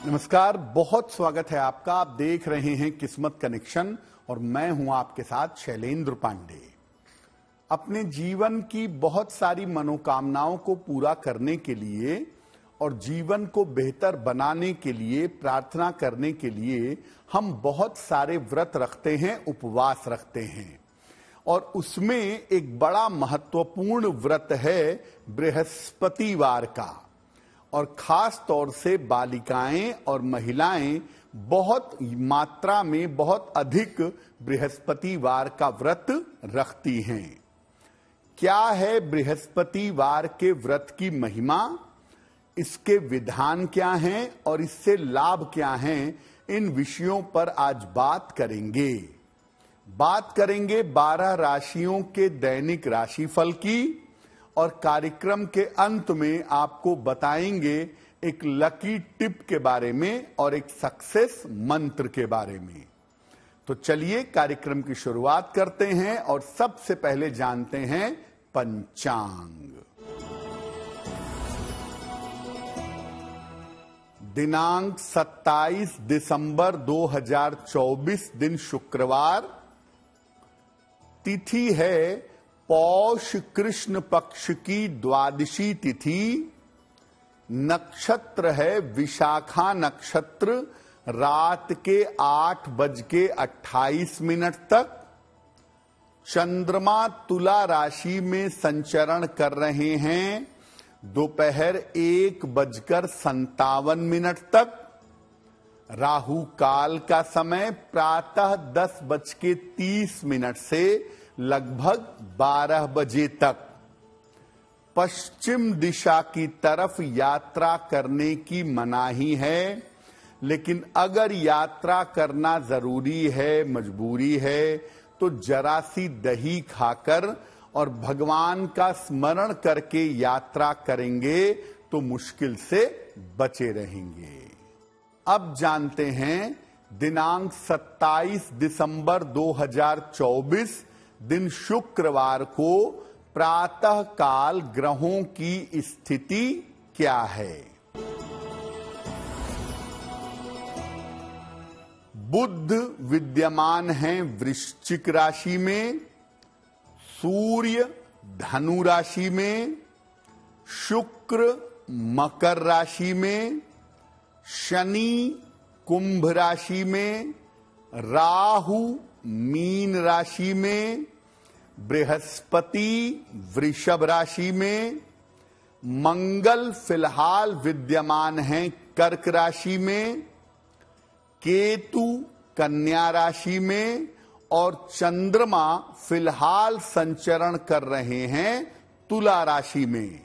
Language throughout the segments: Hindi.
नमस्कार, बहुत स्वागत है आपका। आप देख रहे हैं किस्मत कनेक्शन और मैं हूं आपके साथ शैलेंद्र पांडे। अपने जीवन की बहुत सारी मनोकामनाओं को पूरा करने के लिए और जीवन को बेहतर बनाने के लिए, प्रार्थना करने के लिए हम बहुत सारे व्रत रखते हैं, उपवास रखते हैं। और उसमें एक बड़ा महत्वपूर्ण व्रत है बृहस्पतिवार का। और खास तौर से बालिकाएं और महिलाएं बहुत मात्रा में, बहुत अधिक बृहस्पतिवार का व्रत रखती हैं। क्या है बृहस्पतिवार के व्रत की महिमा, इसके विधान क्या हैं और इससे लाभ क्या हैं, इन विषयों पर आज बात करेंगे। 12 राशियों के दैनिक राशिफल की और कार्यक्रम के अंत में आपको बताएंगे एक लकी टिप के बारे में और एक सक्सेस मंत्र के बारे में। तो चलिए कार्यक्रम की शुरुआत करते हैं और सबसे पहले जानते हैं पंचांग। दिनांक 27 दिसंबर 2024, दिन शुक्रवार। तिथि है पौष कृष्ण पक्ष की द्वादशी तिथि। नक्षत्र है विशाखा नक्षत्र, रात के 8:28 तक। चंद्रमा तुला राशि में संचरण कर रहे हैं दोपहर 1:57 तक। राहु काल का समय प्रातः 10:30 से लगभग 12 बजे तक। पश्चिम दिशा की तरफ यात्रा करने की मनाही है, लेकिन अगर यात्रा करना जरूरी है, मजबूरी है, तो जरा सी दही खाकर और भगवान का स्मरण करके यात्रा करेंगे तो मुश्किल से बचे रहेंगे। अब जानते हैं दिनांक 27 दिसंबर 2024, दिन शुक्रवार को प्रातः काल ग्रहों की स्थिति क्या है। बुध विद्यमान हैं वृश्चिक राशि में, सूर्य धनु राशि में, शुक्र मकर राशि में, शनि कुंभ राशि में, राहु मीन राशि में, बृहस्पति वृषभ राशि में, मंगल फिलहाल विद्यमान हैं कर्क राशि में, केतु कन्या राशि में और चंद्रमा फिलहाल संचरण कर रहे हैं तुला राशि में।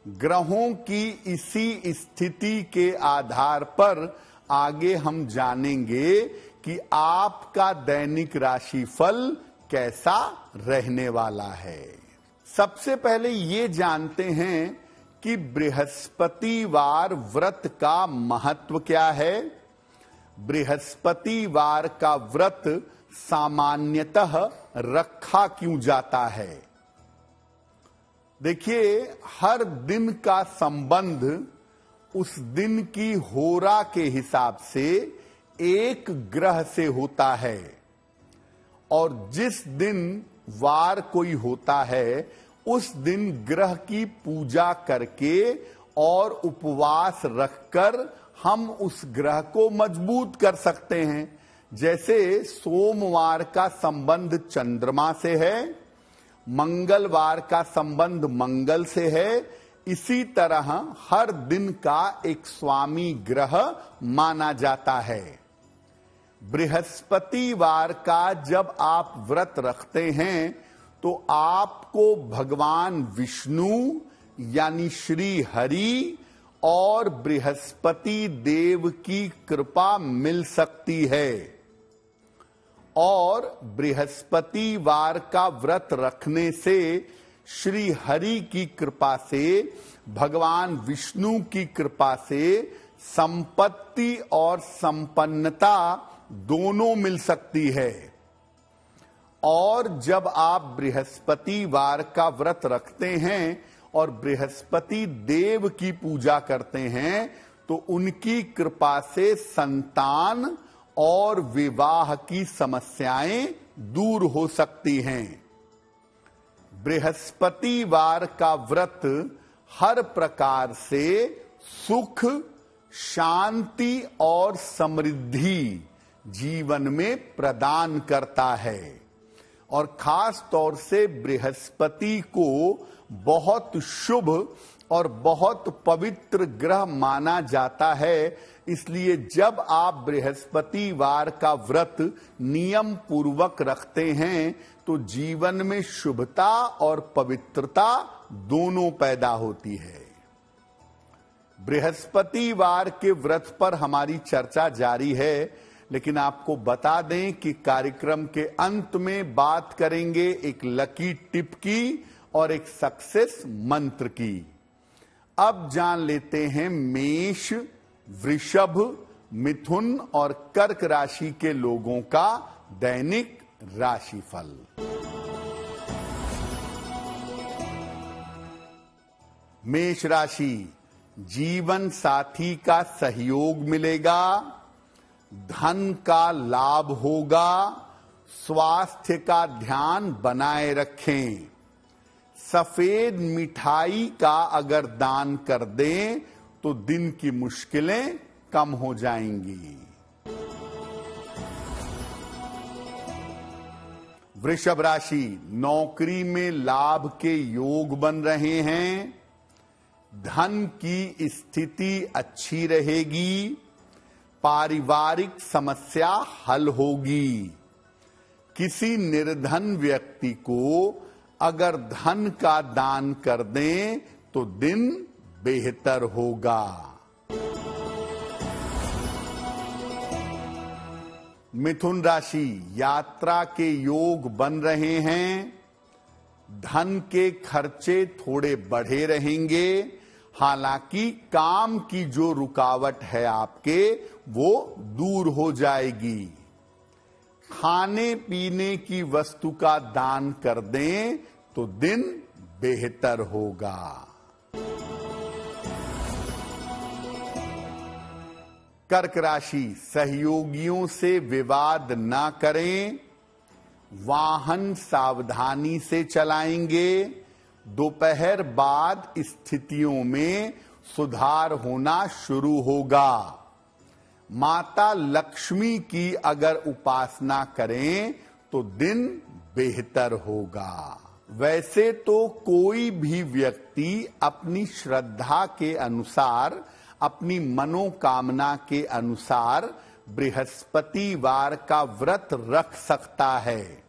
ग्रहों की इसी स्थिति के आधार पर आगे हम जानेंगे कि आपका दैनिक राशिफल कैसा रहने वाला है। सबसे पहले ये जानते हैं कि बृहस्पतिवार व्रत का महत्व क्या है। बृहस्पतिवार का व्रत सामान्यतः रखा क्यों जाता है। देखिए, हर दिन का संबंध उस दिन की होरा के हिसाब से एक ग्रह से होता है, और जिस दिन वार कोई होता है उस दिन ग्रह की पूजा करके और उपवास रखकर हम उस ग्रह को मजबूत कर सकते हैं। जैसे सोमवार का संबंध चंद्रमा से है, मंगलवार का संबंध मंगल से है, इसी तरह हर दिन का एक स्वामी ग्रह माना जाता है। बृहस्पतिवार का जब आप व्रत रखते हैं तो आपको भगवान विष्णु यानी श्री हरि और बृहस्पति देव की कृपा मिल सकती है। और बृहस्पतिवार का व्रत रखने से श्री हरि की कृपा से, भगवान विष्णु की कृपा से संपत्ति और संपन्नता दोनों मिल सकती है। और जब आप बृहस्पतिवार का व्रत रखते हैं और बृहस्पति देव की पूजा करते हैं तो उनकी कृपा से संतान और विवाह की समस्याएं दूर हो सकती हैं। बृहस्पतिवार का व्रत हर प्रकार से सुख, शांति और समृद्धि जीवन में प्रदान करता है और खास तौर से बृहस्पति को बहुत शुभ और बहुत पवित्र ग्रह माना जाता है। इसलिए जब आप बृहस्पतिवार का व्रत नियम पूर्वक रखते हैं तो जीवन में शुभता और पवित्रता दोनों पैदा होती है। बृहस्पतिवार के व्रत पर हमारी चर्चा जारी है, लेकिन आपको बता दें कि कार्यक्रम के अंत में बात करेंगे एक लकी टिप की और एक सक्सेस मंत्र की। अब जान लेते हैं मेष, वृषभ, मिथुन और कर्क राशि के लोगों का दैनिक राशिफल। मेष राशि, जीवन साथी का सहयोग मिलेगा, धन का लाभ होगा, स्वास्थ्य का ध्यान बनाए रखें। सफेद मिठाई का अगर दान कर दें तो दिन की मुश्किलें कम हो जाएंगी। वृषभ राशि, नौकरी में लाभ के योग बन रहे हैं, धन की स्थिति अच्छी रहेगी, पारिवारिक समस्या हल होगी। किसी निर्धन व्यक्ति को अगर धन का दान कर दें तो दिन बेहतर होगा। मिथुन राशि, यात्रा के योग बन रहे हैं, धन के खर्चे थोड़े बढ़े रहेंगे, हालांकि काम की जो रुकावट है आपके वो दूर हो जाएगी। खाने पीने की वस्तु का दान कर दें तो दिन बेहतर होगा। कर्क राशि, सहयोगियों से विवाद ना करें, वाहन सावधानी से चलाएंगे, दोपहर बाद स्थितियों में सुधार होना शुरू होगा। माता लक्ष्मी की अगर उपासना करें तो दिन बेहतर होगा। वैसे तो कोई भी व्यक्ति अपनी श्रद्धा के अनुसार, अपनी मनोकामना के अनुसार बृहस्पतिवार का व्रत रख सकता है,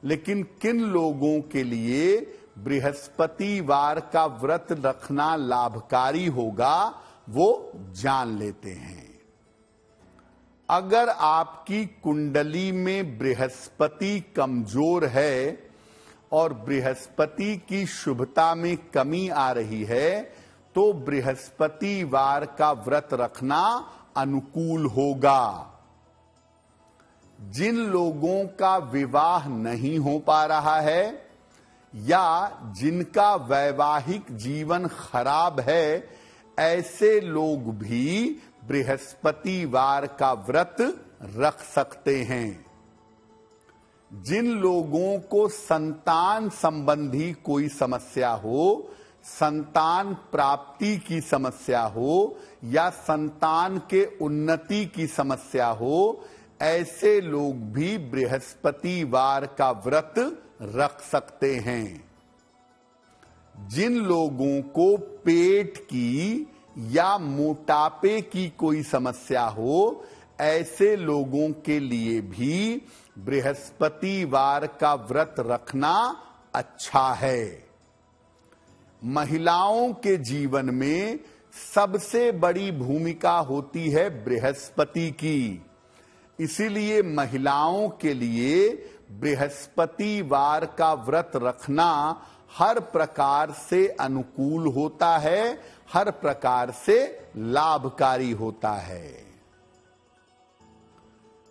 लेकिन किन लोगों के लिए बृहस्पतिवार का व्रत रखना लाभकारी होगा वो जान लेते हैं। अगर आपकी कुंडली में बृहस्पति कमजोर है और बृहस्पति की शुभता में कमी आ रही है तो बृहस्पतिवार का व्रत रखना अनुकूल होगा। जिन लोगों का विवाह नहीं हो पा रहा है या जिनका वैवाहिक जीवन खराब है, ऐसे लोग भी बृहस्पतिवार का व्रत रख सकते हैं। जिन लोगों को संतान संबंधी कोई समस्या हो, संतान प्राप्ति की समस्या हो या संतान के उन्नति की समस्या हो, ऐसे लोग भी बृहस्पतिवार का व्रत रख सकते हैं। जिन लोगों को पेट की या मोटापे की कोई समस्या हो, ऐसे लोगों के लिए भी बृहस्पतिवार का व्रत रखना अच्छा है। महिलाओं के जीवन में सबसे बड़ी भूमिका होती है बृहस्पति की, इसीलिए महिलाओं के लिए बृहस्पतिवार का व्रत रखना हर प्रकार से अनुकूल होता है, हर प्रकार से लाभकारी होता है।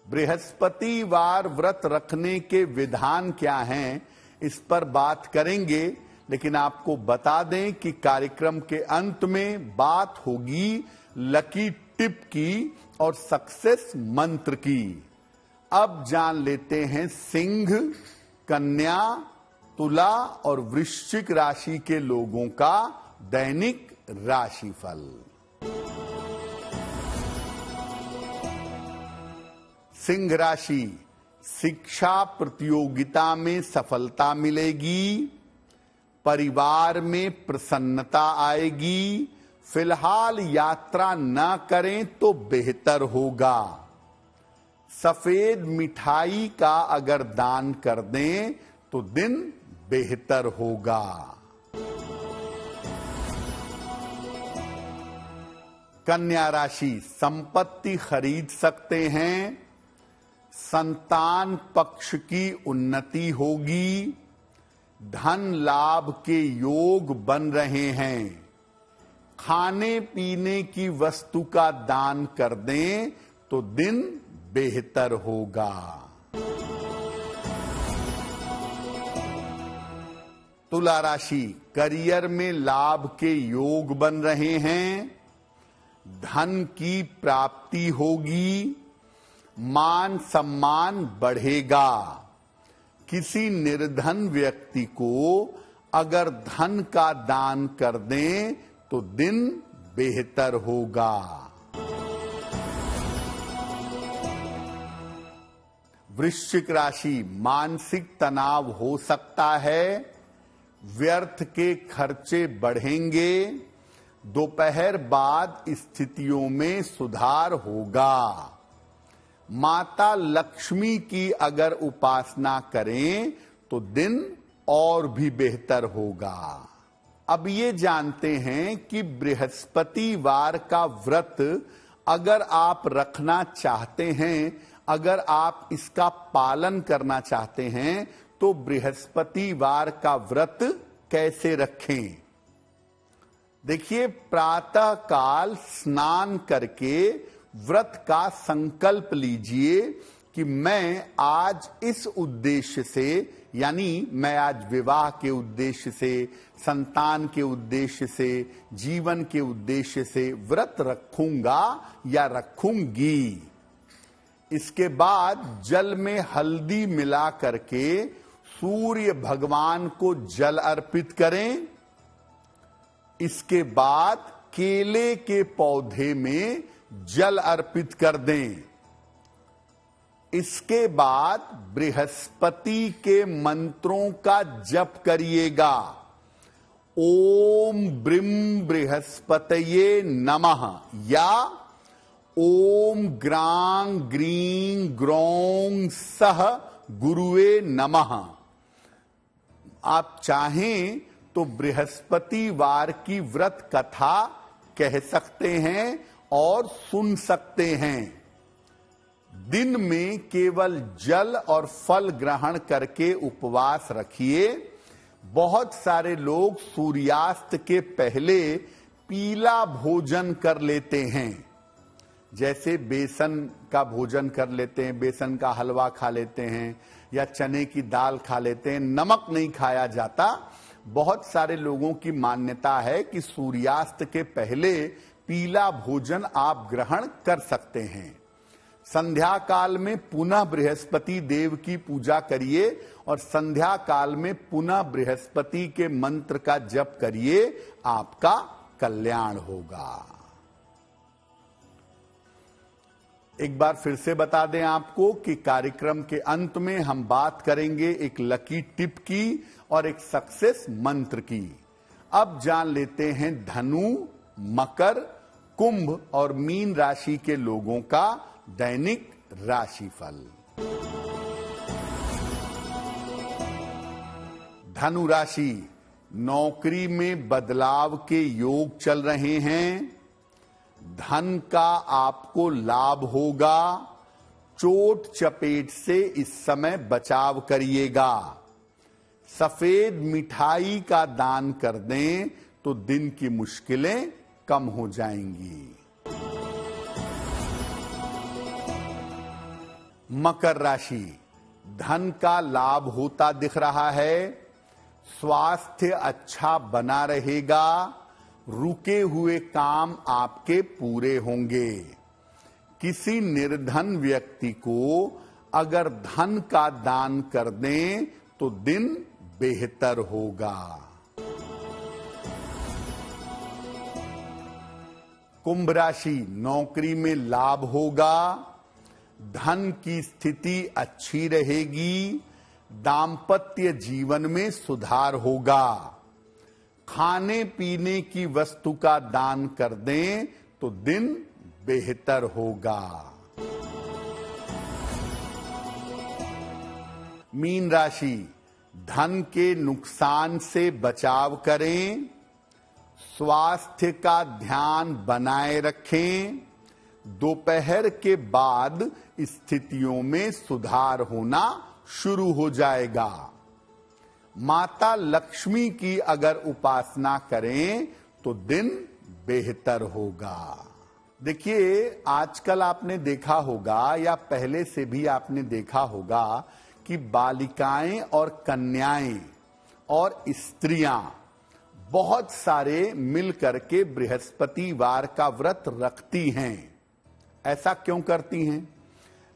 बृहस्पतिवार व्रत रखने के विधान क्या हैं, इस पर बात करेंगे, लेकिन आपको बता दें कि कार्यक्रम के अंत में बात होगी लकी टिप की और सक्सेस मंत्र की। अब जान लेते हैं सिंह, कन्या, तुला और वृश्चिक राशि के लोगों का दैनिक राशिफल। सिंह राशि, शिक्षा प्रतियोगिता में सफलता मिलेगी, परिवार में प्रसन्नता आएगी। फिलहाल यात्रा न करें तो बेहतर होगा। सफेद मिठाई का अगर दान कर दें तो दिन बेहतर होगा। कन्या राशि, संपत्ति खरीद सकते हैं, संतान पक्ष की उन्नति होगी, धन लाभ के योग बन रहे हैं। खाने पीने की वस्तु का दान कर दें तो दिन बेहतर होगा। तुला राशि, करियर में लाभ के योग बन रहे हैं, धन की प्राप्ति होगी, मान सम्मान बढ़ेगा। किसी निर्धन व्यक्ति को अगर धन का दान कर दें तो दिन बेहतर होगा। वृश्चिक राशि, मानसिक तनाव हो सकता है, व्यर्थ के खर्चे बढ़ेंगे, दोपहर बाद स्थितियों में सुधार होगा। माता लक्ष्मी की अगर उपासना करें तो दिन और भी बेहतर होगा। अब ये जानते हैं कि बृहस्पतिवार का व्रत अगर आप रखना चाहते हैं, अगर आप इसका पालन करना चाहते हैं तो बृहस्पतिवार का व्रत कैसे रखें। देखिए, प्रातः काल स्नान करके व्रत का संकल्प लीजिए कि मैं आज इस उद्देश्य से, यानी मैं आज विवाह के उद्देश्य से, संतान के उद्देश्य से, जीवन के उद्देश्य से व्रत रखूंगा या रखूंगी। इसके बाद जल में हल्दी मिला करके सूर्य भगवान को जल अर्पित करें। इसके बाद केले के पौधे में जल अर्पित कर दें। इसके बाद बृहस्पति के मंत्रों का जप करिएगा। ओम ब्रीम बृहस्पतये नमः या ओम ग्रां ग्रीं ग्रौं सह गुरुवे नमः। आप चाहें तो बृहस्पतिवार की व्रत कथा कह सकते हैं और सुन सकते हैं। दिन में केवल जल और फल ग्रहण करके उपवास रखिए। बहुत सारे लोग सूर्यास्त के पहले पीला भोजन कर लेते हैं, जैसे बेसन का भोजन कर लेते हैं, बेसन का हलवा खा लेते हैं या चने की दाल खा लेते हैं, नमक नहीं खाया जाता। बहुत सारे लोगों की मान्यता है कि सूर्यास्त के पहले पीला भोजन आप ग्रहण कर सकते हैं। संध्या काल में पुनः बृहस्पति देव की पूजा करिए और संध्या काल में पुनः बृहस्पति के मंत्र का जप करिए, आपका कल्याण होगा। एक बार फिर से बता दें आपको कि कार्यक्रम के अंत में हम बात करेंगे एक लकी टिप की और एक सक्सेस मंत्र की। अब जान लेते हैं धनु, मकर, कुंभ और मीन राशि के लोगों का दैनिक राशिफल। धनु राशि, नौकरी में बदलाव के योग चल रहे हैं, धन का आपको लाभ होगा, चोट चपेट से इस समय बचाव करिएगा। सफेद मिठाई का दान कर दें तो दिन की मुश्किलें कम हो जाएंगी। मकर राशि, धन का लाभ होता दिख रहा है, स्वास्थ्य अच्छा बना रहेगा, रुके हुए काम आपके पूरे होंगे। किसी निर्धन व्यक्ति को अगर धन का दान कर दें तो दिन बेहतर होगा। कुंभ राशि, नौकरी में लाभ होगा, धन की स्थिति अच्छी रहेगी, दांपत्य जीवन में सुधार होगा। खाने पीने की वस्तु का दान कर दें तो दिन बेहतर होगा। मीन राशि, धन के नुकसान से बचाव करें, स्वास्थ्य का ध्यान बनाए रखें। दोपहर के बाद स्थितियों में सुधार होना शुरू हो जाएगा। माता लक्ष्मी की अगर उपासना करें तो दिन बेहतर होगा। देखिए, आजकल आपने देखा होगा या पहले से भी आपने देखा होगा कि बालिकाएं और कन्याएं और स्त्रियां बहुत सारे मिलकर के बृहस्पतिवार का व्रत रखती हैं। ऐसा क्यों करती हैं?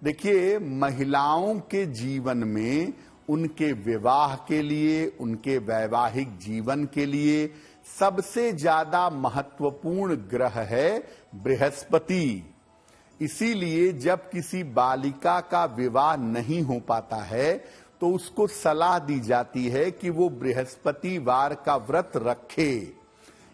देखिए, महिलाओं के जीवन में उनके विवाह के लिए, उनके वैवाहिक जीवन के लिए सबसे ज्यादा महत्वपूर्ण ग्रह है बृहस्पति। इसीलिए जब किसी बालिका का विवाह नहीं हो पाता है तो उसको सलाह दी जाती है कि वो बृहस्पतिवार का व्रत रखे,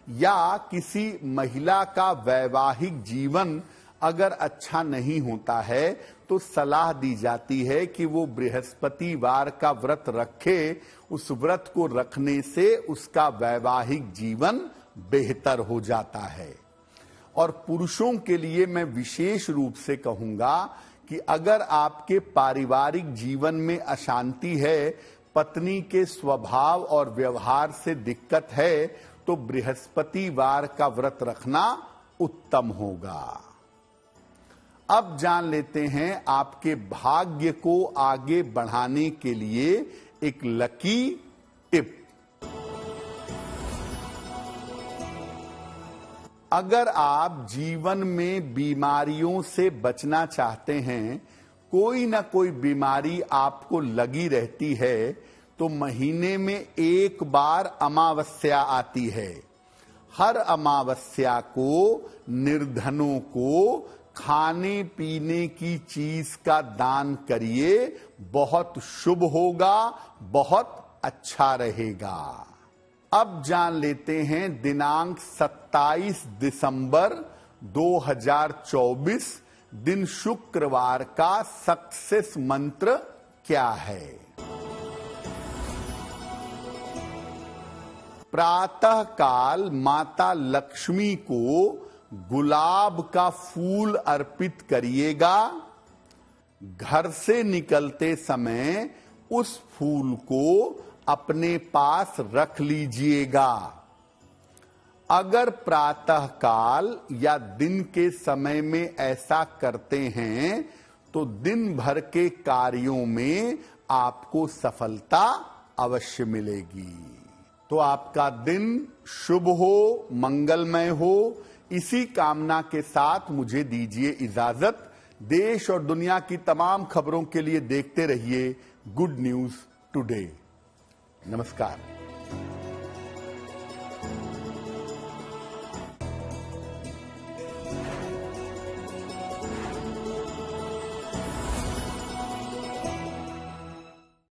या किसी महिला का वैवाहिक जीवन अगर अच्छा नहीं होता है तो सलाह दी जाती है कि वो बृहस्पतिवार का व्रत रखे। उस व्रत को रखने से उसका वैवाहिक जीवन बेहतर हो जाता है। और पुरुषों के लिए मैं विशेष रूप से कहूंगा कि अगर आपके पारिवारिक जीवन में अशांति है, पत्नी के स्वभाव और व्यवहार से दिक्कत है, तो बृहस्पतिवार का व्रत रखना उत्तम होगा। अब जान लेते हैं आपके भाग्य को आगे बढ़ाने के लिए एक लकी टिप। अगर आप जीवन में बीमारियों से बचना चाहते हैं, कोई ना कोई बीमारी आपको लगी रहती है, तो महीने में एक बार अमावस्या आती है। हर अमावस्या को निर्धनों को खाने पीने की चीज का दान करिए, बहुत शुभ होगा, बहुत अच्छा रहेगा। अब जान लेते हैं दिनांक 27 दिसंबर 2024 दिन शुक्रवार का सक्सेस मंत्र क्या है। प्रातः काल माता लक्ष्मी को गुलाब का फूल अर्पित करिएगा। घर से निकलते समय उस फूल को अपने पास रख लीजिएगा। अगर प्रातः काल या दिन के समय में ऐसा करते हैं तो दिन भर के कार्यों में आपको सफलता अवश्य मिलेगी। तो आपका दिन शुभ हो, मंगलमय हो, इसी कामना के साथ मुझे दीजिए इजाजत। देश और दुनिया की तमाम खबरों के लिए देखते रहिए गुड न्यूज टुडे। नमस्कार।